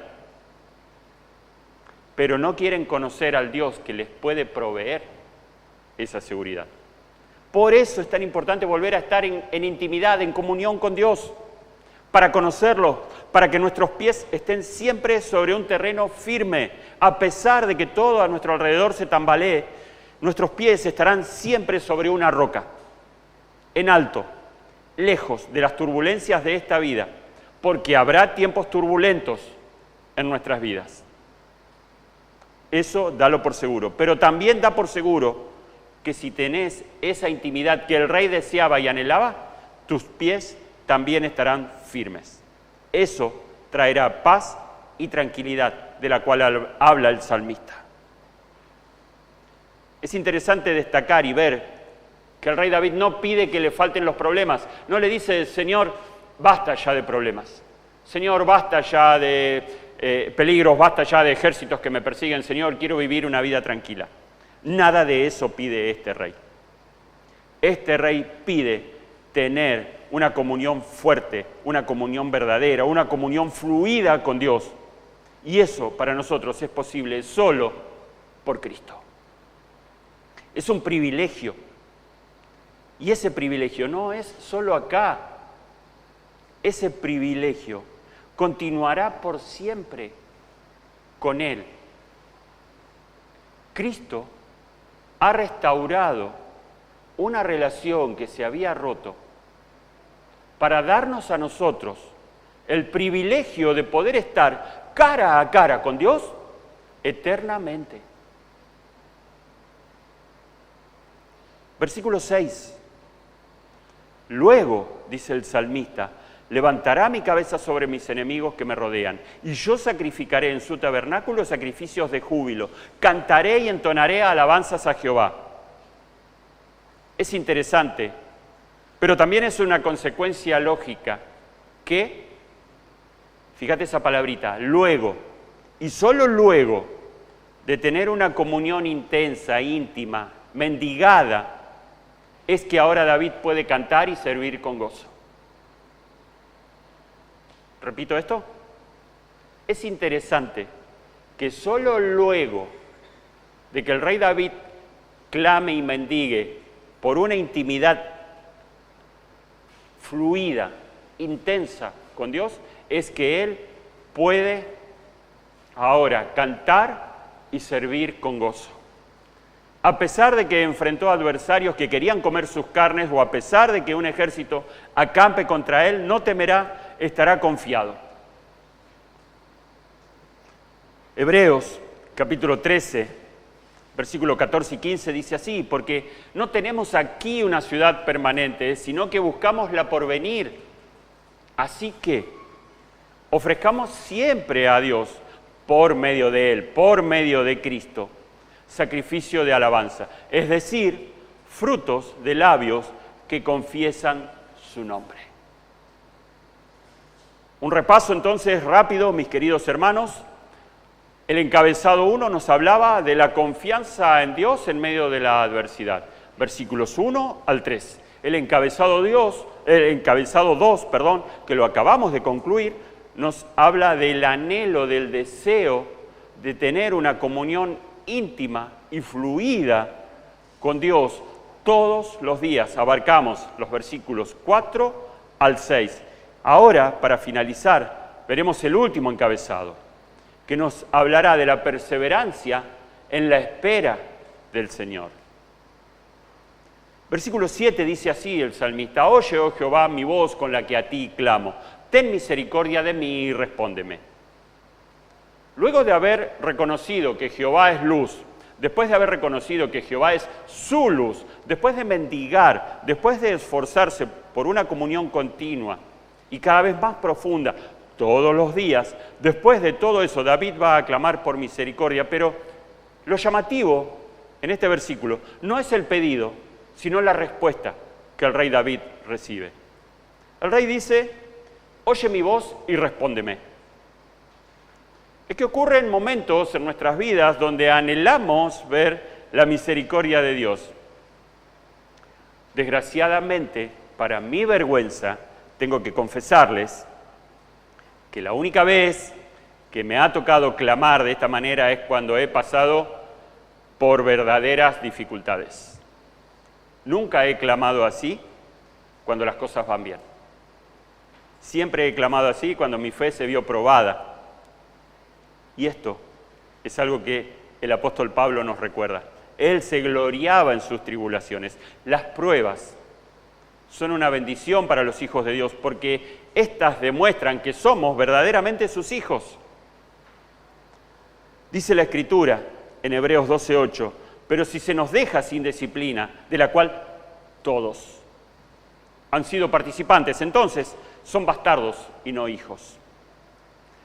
pero no quieren conocer al Dios que les puede proveer esa seguridad. Por eso es tan importante volver a estar en intimidad, en comunión con Dios, para conocerlo, para que nuestros pies estén siempre sobre un terreno firme. A pesar de que todo a nuestro alrededor se tambalee, nuestros pies estarán siempre sobre una roca, en alto, lejos de las turbulencias de esta vida, porque habrá tiempos turbulentos en nuestras vidas. Eso dalo por seguro, pero también da por seguro que si tenés esa intimidad que el rey deseaba y anhelaba, tus pies también estarán firmes. Eso traerá paz y tranquilidad, de la cual habla el salmista. Es interesante destacar y ver que el rey David no pide que le falten los problemas. No le dice, Señor, basta ya de problemas. Señor, basta ya de peligros, basta ya de ejércitos que me persiguen. Señor, quiero vivir una vida tranquila. Nada de eso pide este rey. Este rey pide tener una comunión fuerte, una comunión verdadera, una comunión fluida con Dios. Y eso para nosotros es posible solo por Cristo. Es un privilegio. Y ese privilegio no es solo acá. Ese privilegio continuará por siempre con Él. Cristo ha restaurado una relación que se había roto para darnos a nosotros el privilegio de poder estar cara a cara con Dios eternamente. Versículo 6. Luego, dice el salmista, levantará mi cabeza sobre mis enemigos que me rodean, y yo sacrificaré en su tabernáculo sacrificios de júbilo, cantaré y entonaré alabanzas a Jehová. Es interesante, pero también es una consecuencia lógica que, fíjate esa palabrita, luego, y solo luego de tener una comunión intensa, íntima, mendigada, es que ahora David puede cantar y servir con gozo. ¿Repito esto? Es interesante que solo luego de que el rey David clame y mendigue por una intimidad fluida, intensa con Dios, es que él puede ahora cantar y servir con gozo. A pesar de que enfrentó adversarios que querían comer sus carnes, o a pesar de que un ejército acampe contra él, no temerá, estará confiado. Hebreos, capítulo 13, versículo 14 y 15, dice así, porque no tenemos aquí una ciudad permanente, sino que buscamos la porvenir. Así que ofrezcamos siempre a Dios, por medio de Él, por medio de Cristo, sacrificio de alabanza, es decir, frutos de labios que confiesan su nombre. Un repaso entonces rápido, mis queridos hermanos. El encabezado 1 nos hablaba de la confianza en Dios en medio de la adversidad, versículos 1 al 3. El encabezado 2, que lo acabamos de concluir, nos habla del anhelo, del deseo de tener una comunión íntima y fluida con Dios todos los días. Abarcamos los versículos 4 al 6. Ahora, para finalizar, veremos el último encabezado, que nos hablará de la perseverancia en la espera del Señor. Versículo 7 dice así el salmista: Oye, oh Jehová, mi voz con la que a ti clamo, ten misericordia de mí y respóndeme. Luego de haber reconocido que Jehová es luz, después de haber reconocido que Jehová es su luz, después de mendigar, después de esforzarse por una comunión continua y cada vez más profunda todos los días, después de todo eso, David va a clamar por misericordia, pero lo llamativo en este versículo no es el pedido, sino la respuesta que el rey David recibe. El rey dice: oye mi voz y respóndeme. Es que ocurren momentos en nuestras vidas donde anhelamos ver la misericordia de Dios. Desgraciadamente, para mi vergüenza, tengo que confesarles que la única vez que me ha tocado clamar de esta manera es cuando he pasado por verdaderas dificultades. Nunca he clamado así cuando las cosas van bien. Siempre he clamado así cuando mi fe se vio probada. Y esto es algo que el apóstol Pablo nos recuerda. Él se gloriaba en sus tribulaciones. Las pruebas son una bendición para los hijos de Dios porque éstas demuestran que somos verdaderamente sus hijos. Dice la Escritura en Hebreos 12:8, pero si se nos deja sin disciplina, de la cual todos han sido participantes, entonces son bastardos y no hijos.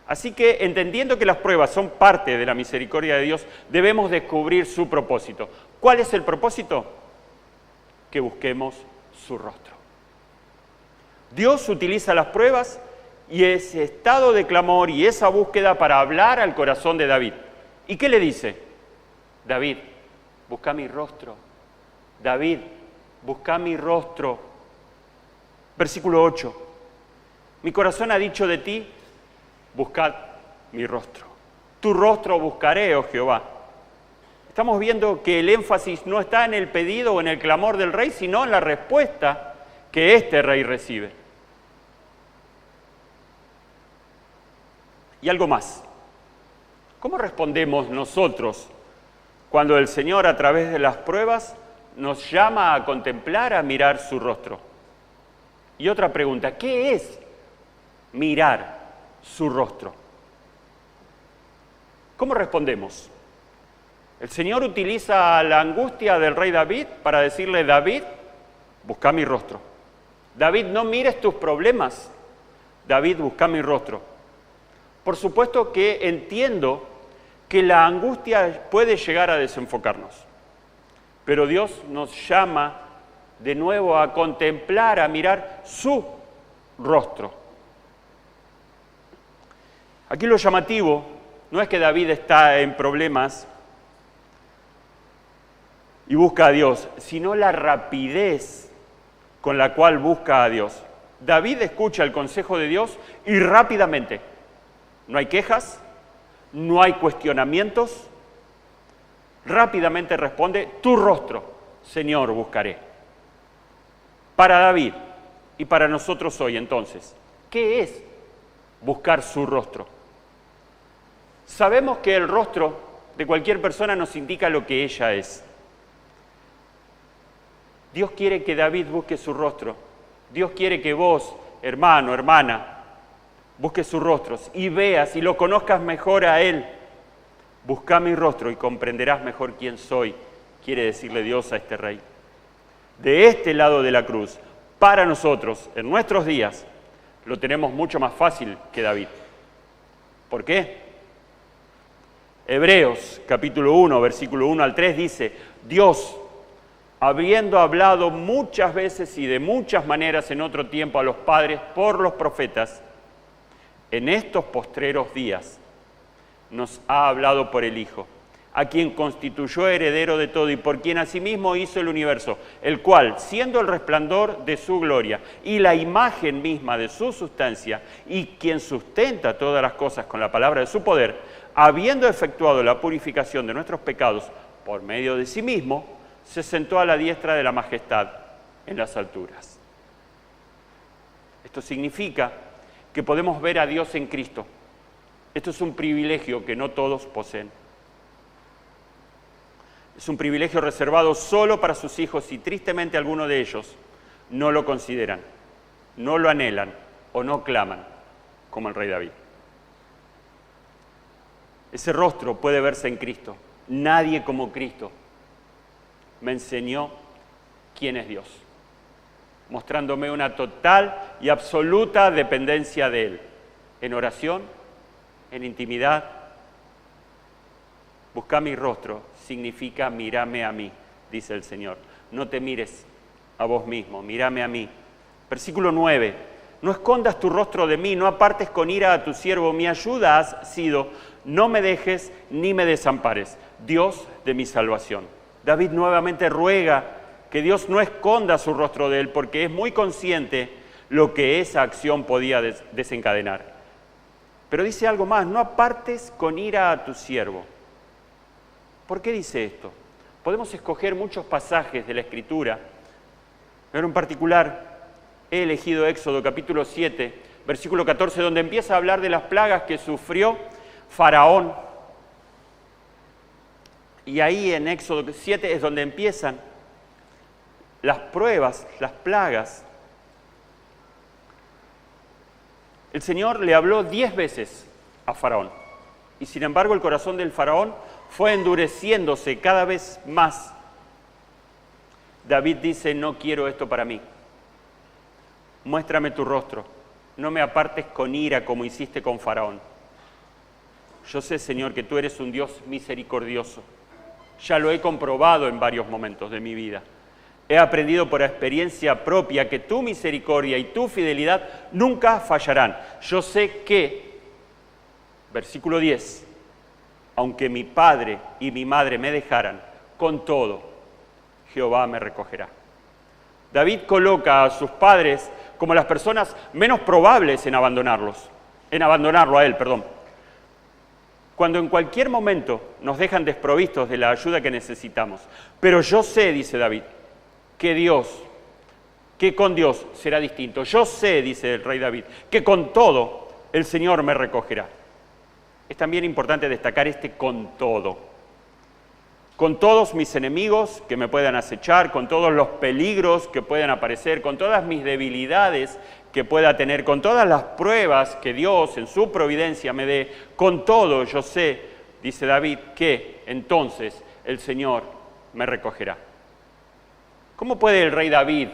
Así que, entendiendo que las pruebas son parte de la misericordia de Dios, debemos descubrir su propósito. ¿Cuál es el propósito? Que busquemos su rostro. Dios utiliza las pruebas y ese estado de clamor y esa búsqueda para hablar al corazón de David. ¿Y qué le dice? David, busca mi rostro. David, busca mi rostro. Versículo 8. Mi corazón ha dicho de ti, buscad mi rostro. Tu rostro buscaré, oh Jehová. Estamos viendo que el énfasis no está en el pedido o en el clamor del rey, sino en la respuesta que este rey recibe. Y algo más. ¿Cómo respondemos nosotros cuando el Señor, a través de las pruebas, nos llama a contemplar, a mirar su rostro? Y otra pregunta, ¿qué es mirar su rostro? ¿Cómo respondemos? El Señor utiliza la angustia del rey David para decirle, David, busca mi rostro. David, no mires tus problemas. David, busca mi rostro. Por supuesto que entiendo que la angustia puede llegar a desenfocarnos, pero Dios nos llama de nuevo a contemplar, a mirar su rostro. Aquí lo llamativo no es que David está en problemas y busca a Dios, sino la rapidez con la cual busca a Dios. David escucha el consejo de Dios y rápidamente, no hay quejas, no hay cuestionamientos, rápidamente responde, tu rostro, Señor, buscaré. Para David y para nosotros hoy, entonces, ¿qué es buscar su rostro? Sabemos que el rostro de cualquier persona nos indica lo que ella es. Dios quiere que David busque su rostro. Dios quiere que vos, hermano, hermana, busques sus rostros y veas y lo conozcas mejor a Él. Busca mi rostro y comprenderás mejor quién soy, quiere decirle Dios a este rey. De este lado de la cruz, para nosotros, en nuestros días, lo tenemos mucho más fácil que David. ¿Por qué? Hebreos, capítulo 1, versículo 1 al 3, dice, Dios, habiendo hablado muchas veces y de muchas maneras en otro tiempo a los padres por los profetas, en estos postreros días nos ha hablado por el Hijo, a quien constituyó heredero de todo y por quien asimismo hizo el universo, el cual, siendo el resplandor de su gloria y la imagen misma de su sustancia, y quien sustenta todas las cosas con la palabra de su poder, habiendo efectuado la purificación de nuestros pecados por medio de sí mismo, se sentó a la diestra de la majestad en las alturas. Esto significa que podemos ver a Dios en Cristo. Esto es un privilegio que no todos poseen. Es un privilegio reservado solo para sus hijos y tristemente algunos de ellos no lo consideran, no lo anhelan o no claman como el rey David. Ese rostro puede verse en Cristo. Nadie como Cristo me enseñó quién es Dios, mostrándome una total y absoluta dependencia de Él, en oración, en intimidad. Busca mi rostro significa mírame a mí, dice el Señor. No te mires a vos mismo, mírame a mí. Versículo 9, no escondas tu rostro de mí, no apartes con ira a tu siervo, mi ayuda has sido, no me dejes ni me desampares, Dios de mi salvación. David nuevamente ruega que Dios no esconda su rostro de él, porque es muy consciente lo que esa acción podía desencadenar. Pero dice algo más, no apartes con ira a tu siervo. ¿Por qué dice esto? Podemos escoger muchos pasajes de la Escritura, pero en particular he elegido Éxodo capítulo 7, versículo 14, donde empieza a hablar de las plagas que sufrió Faraón. Y ahí en Éxodo 7 es donde empiezan las pruebas, las plagas. El Señor le habló 10 veces a Faraón. Y sin embargo el corazón del Faraón fue endureciéndose cada vez más. David dice, no quiero esto para mí. Muéstrame tu rostro, no me apartes con ira como hiciste con Faraón. Yo sé, Señor, que tú eres un Dios misericordioso. Ya lo he comprobado en varios momentos de mi vida. He aprendido por experiencia propia que tu misericordia y tu fidelidad nunca fallarán. Yo sé que, versículo 10, aunque mi padre y mi madre me dejaran, con todo, Jehová me recogerá. David coloca a sus padres como las personas menos probables en abandonarlo a él, cuando en cualquier momento nos dejan desprovistos de la ayuda que necesitamos. Pero yo sé, dice David, que con Dios será distinto. Yo sé, dice el rey David, que con todo el Señor me recogerá. Es también importante destacar este con todo. Con todos mis enemigos que me puedan acechar, con todos los peligros que puedan aparecer, con todas mis debilidades que pueda tener, con todas las pruebas que Dios en su providencia me dé, con todo yo sé, dice David, que entonces el Señor me recogerá. ¿Cómo puede el rey David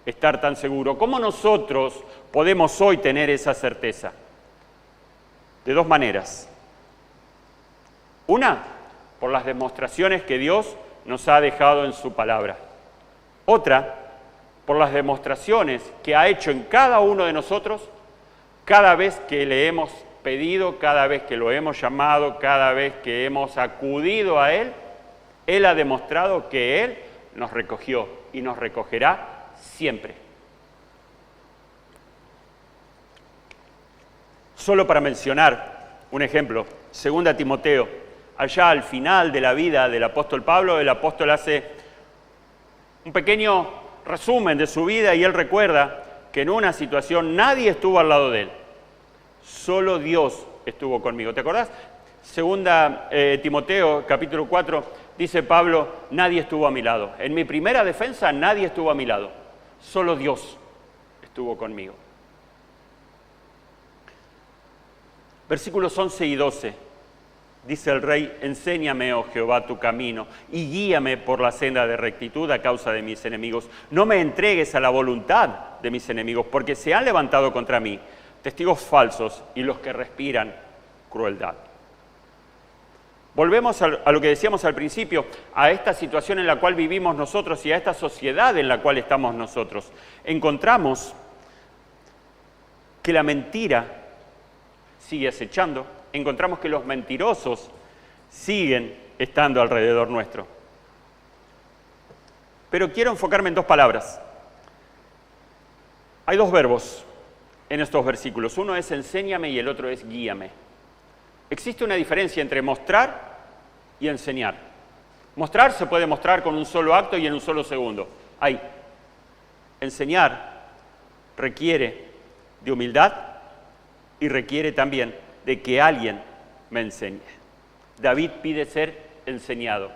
estar tan seguro? ¿Cómo nosotros podemos hoy tener esa certeza? De dos maneras. Una, por las demostraciones que Dios nos ha dejado en su palabra. Otra, por las demostraciones que ha hecho en cada uno de nosotros cada vez que le hemos pedido, cada vez que lo hemos llamado, cada vez que hemos acudido a Él. Él ha demostrado que Él nos recogió y nos recogerá siempre. Solo para mencionar un ejemplo, 2 Timoteo, allá al final de la vida del apóstol Pablo, el apóstol hace un pequeño resumen de su vida y él recuerda que en una situación nadie estuvo al lado de él, solo Dios estuvo conmigo. ¿Te acordás? 2 Timoteo, capítulo 4, dice Pablo, nadie estuvo a mi lado. En mi primera defensa nadie estuvo a mi lado, solo Dios estuvo conmigo. Versículos 11 y 12, dice el rey, enséñame, oh Jehová, tu camino y guíame por la senda de rectitud a causa de mis enemigos. No me entregues a la voluntad de mis enemigos, porque se han levantado contra mí testigos falsos y los que respiran crueldad. Volvemos a lo que decíamos al principio, a esta situación en la cual vivimos nosotros y a esta sociedad en la cual estamos nosotros. Encontramos que la mentira sigue acechando, encontramos que los mentirosos siguen estando alrededor nuestro. Pero quiero enfocarme en dos palabras. Hay dos verbos en estos versículos. Uno es enséñame y el otro es guíame. Existe una diferencia entre mostrar y enseñar. Mostrar se puede mostrar con un solo acto y en un solo segundo. Ahí. Enseñar requiere de humildad y requiere también de que alguien me enseñe. David pide ser enseñado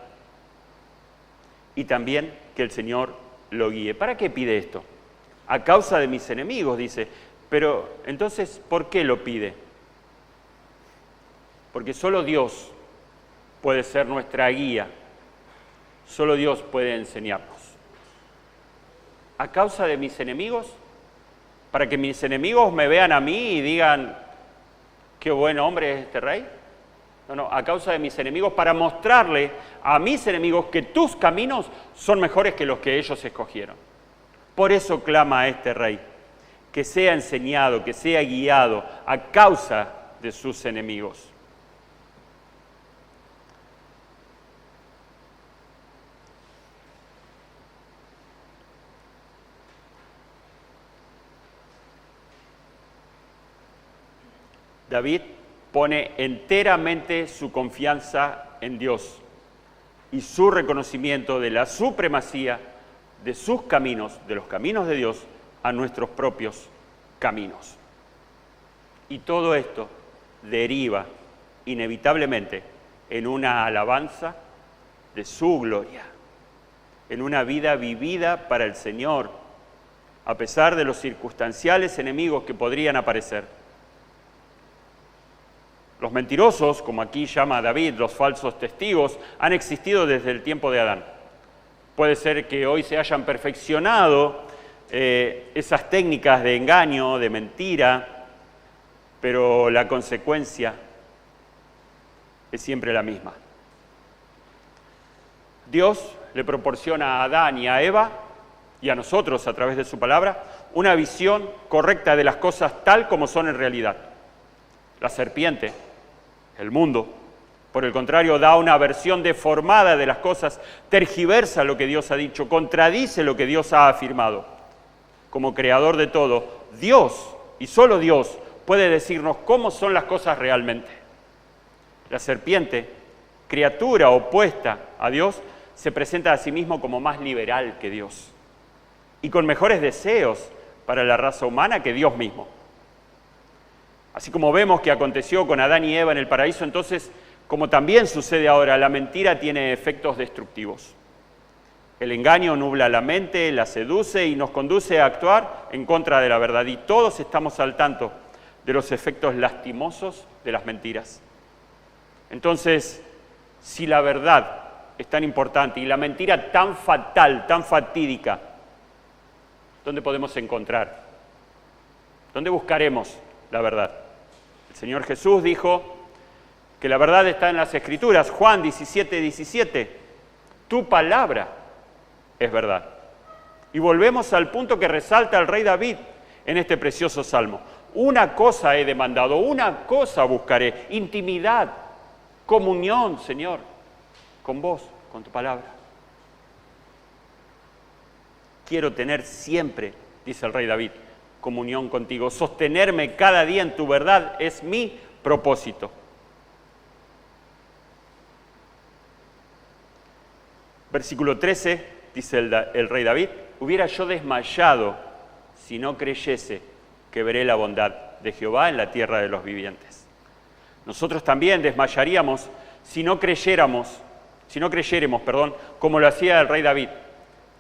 y también que el Señor lo guíe. ¿Para qué pide esto? A causa de mis enemigos, dice. Pero entonces, ¿por qué lo pide? Porque solo Dios puede ser nuestra guía, solo Dios puede enseñarnos. A causa de mis enemigos, para que mis enemigos me vean a mí y digan, qué buen hombre es este rey. No, a causa de mis enemigos, para mostrarle a mis enemigos que tus caminos son mejores que los que ellos escogieron. Por eso clama a este rey, que sea enseñado, que sea guiado a causa de sus enemigos. David pone enteramente su confianza en Dios y su reconocimiento de la supremacía de sus caminos, de los caminos de Dios, a nuestros propios caminos. Y todo esto deriva inevitablemente en una alabanza de su gloria, en una vida vivida para el Señor, a pesar de los circunstanciales enemigos que podrían aparecer. Los mentirosos, como aquí llama David, los falsos testigos, han existido desde el tiempo de Adán. Puede ser que hoy se hayan perfeccionado esas técnicas de engaño, de mentira, pero la consecuencia es siempre la misma. Dios le proporciona a Adán y a Eva, y a nosotros a través de su palabra, una visión correcta de las cosas tal como son en realidad. La serpiente, el mundo, por el contrario, da una versión deformada de las cosas, tergiversa lo que Dios ha dicho, contradice lo que Dios ha afirmado. Como creador de todo, Dios, y solo Dios, puede decirnos cómo son las cosas realmente. La serpiente, criatura opuesta a Dios, se presenta a sí mismo como más liberal que Dios y con mejores deseos para la raza humana que Dios mismo. Así como vemos que aconteció con Adán y Eva en el paraíso, entonces, como también sucede ahora, la mentira tiene efectos destructivos. El engaño nubla la mente, la seduce y nos conduce a actuar en contra de la verdad. Y todos estamos al tanto de los efectos lastimosos de las mentiras. Entonces, si la verdad es tan importante y la mentira tan fatal, tan fatídica, ¿dónde podemos encontrar? ¿Dónde buscaremos la verdad? El Señor Jesús dijo que la verdad está en las Escrituras. Juan 17:17, tu palabra es verdad. Y volvemos al punto que resalta el rey David en este precioso salmo. Una cosa he demandado, una cosa buscaré, intimidad, comunión, Señor, con vos, con tu palabra. Quiero tener siempre, dice el rey David, comunión contigo. Sostenerme cada día en tu verdad es mi propósito. Versículo 13, dice el rey David, hubiera yo desmayado si no creyese que veré la bondad de Jehová en la tierra de los vivientes. Nosotros también desmayaríamos si no creyéramos, como lo hacía el rey David,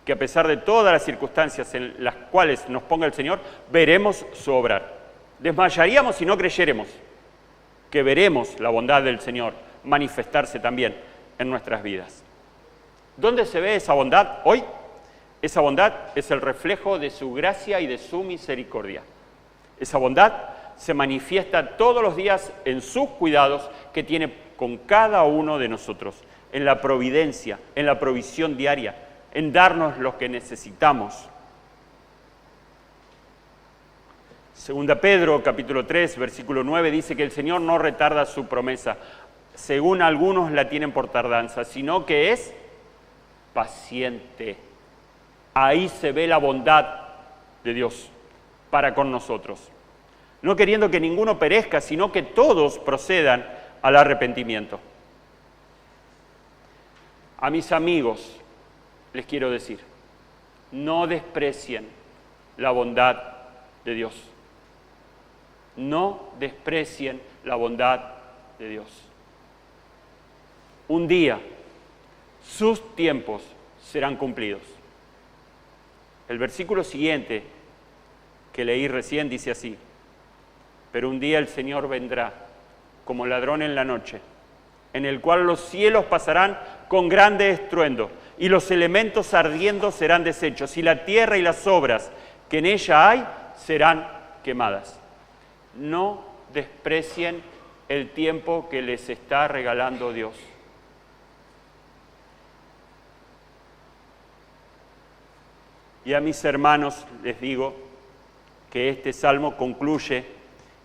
que a pesar de todas las circunstancias en las cuales nos ponga el Señor, veremos su obrar. Desmayaríamos si no creyéramos que veremos la bondad del Señor manifestarse también en nuestras vidas. ¿Dónde se ve esa bondad hoy? Esa bondad es el reflejo de su gracia y de su misericordia. Esa bondad se manifiesta todos los días en sus cuidados que tiene con cada uno de nosotros, en la providencia, en la provisión diaria, en darnos lo que necesitamos. Segunda Pedro, capítulo 3, versículo 9, dice que el Señor no retarda su promesa, según algunos la tienen por tardanza, sino que es paciente. Ahí se ve la bondad de Dios para con nosotros. No queriendo que ninguno perezca, sino que todos procedan al arrepentimiento. A mis amigos les quiero decir, no desprecien la bondad de Dios. No desprecien la bondad de Dios. Un día, sus tiempos serán cumplidos. El versículo siguiente que leí recién dice así, pero un día el Señor vendrá como ladrón en la noche, en el cual los cielos pasarán con grande estruendo, y los elementos ardiendo serán deshechos, y la tierra y las obras que en ella hay serán quemadas. No desprecien el tiempo que les está regalando Dios. Y a mis hermanos les digo que este salmo concluye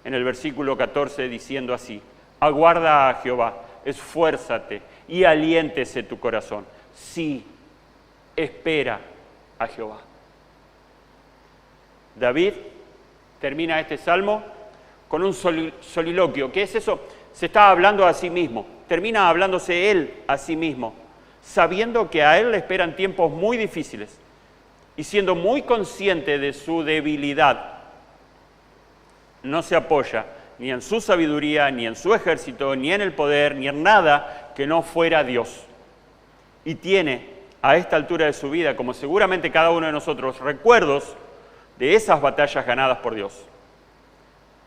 en el versículo 14 diciendo así, aguarda a Jehová, esfuérzate y aliéntese tu corazón. Sí, espera a Jehová. David termina este salmo con un soliloquio. ¿Qué es eso? Se está hablando a sí mismo, termina hablándose él a sí mismo, sabiendo que a él le esperan tiempos muy difíciles y siendo muy consciente de su debilidad. No se apoya ni en su sabiduría, ni en su ejército, ni en el poder, ni en nada que no fuera Dios. Y tiene a esta altura de su vida, como seguramente cada uno de nosotros, recuerdos de esas batallas ganadas por Dios.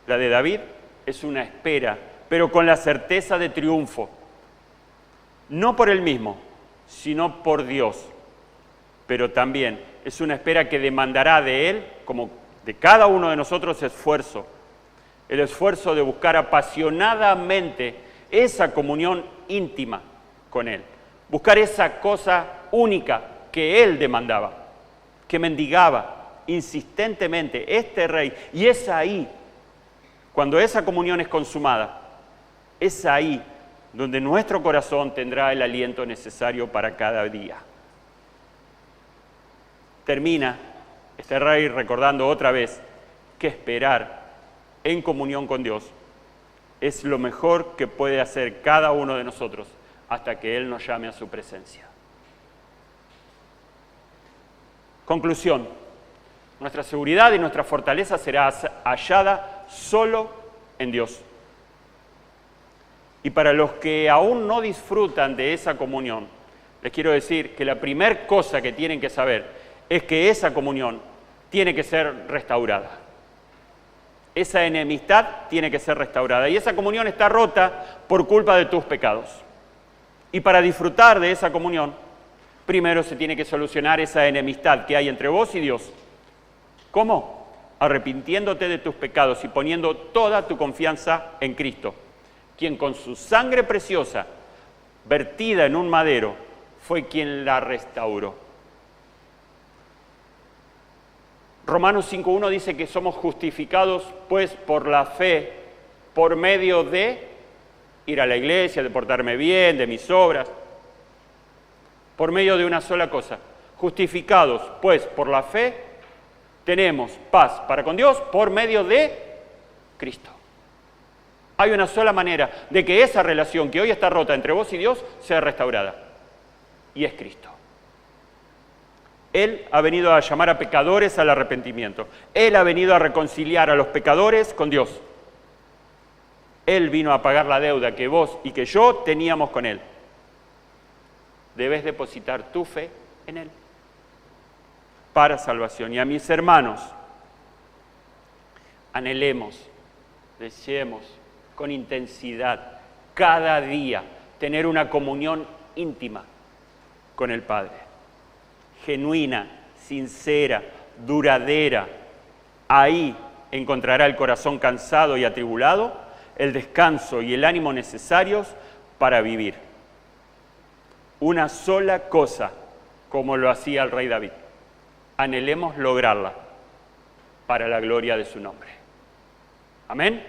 La de David es una espera pero con la certeza de triunfo. No por él mismo, sino por Dios. Pero también es una espera que demandará de él, como de cada uno de nosotros, esfuerzo. El esfuerzo de buscar apasionadamente esa comunión íntima con él. Buscar esa cosa única que él demandaba, que mendigaba insistentemente este rey. Y es ahí, cuando esa comunión es consumada, es ahí donde nuestro corazón tendrá el aliento necesario para cada día. Termina este rey recordando otra vez que esperar en comunión con Dios es lo mejor que puede hacer cada uno de nosotros hasta que Él nos llame a su presencia. Conclusión: nuestra seguridad y nuestra fortaleza será hallada solo en Dios. Y para los que aún no disfrutan de esa comunión, les quiero decir que la primera cosa que tienen que saber es que esa comunión tiene que ser restaurada. Esa enemistad tiene que ser restaurada. Y esa comunión está rota por culpa de tus pecados. Y para disfrutar de esa comunión, primero se tiene que solucionar esa enemistad que hay entre vos y Dios. ¿Cómo? Arrepintiéndote de tus pecados y poniendo toda tu confianza en Cristo, quien con su sangre preciosa, vertida en un madero, fue quien la restauró. Romanos 5.1 dice que somos justificados, pues, por la fe, por medio de ir a la iglesia, de portarme bien, de mis obras, por medio de una sola cosa. Justificados, pues, por la fe, tenemos paz para con Dios por medio de Cristo. Hay una sola manera de que esa relación que hoy está rota entre vos y Dios sea restaurada, y es Cristo. Él ha venido a llamar a pecadores al arrepentimiento. Él ha venido a reconciliar a los pecadores con Dios. Él vino a pagar la deuda que vos y que yo teníamos con Él. Debes depositar tu fe en Él para salvación. Y a mis hermanos, anhelemos, deseemos con intensidad cada día tener una comunión íntima con el Padre. Genuina, sincera, duradera. Ahí encontrará el corazón cansado y atribulado el descanso y el ánimo necesarios para vivir. Una sola cosa, como lo hacía el rey David. Anhelemos lograrla para la gloria de su nombre. Amén.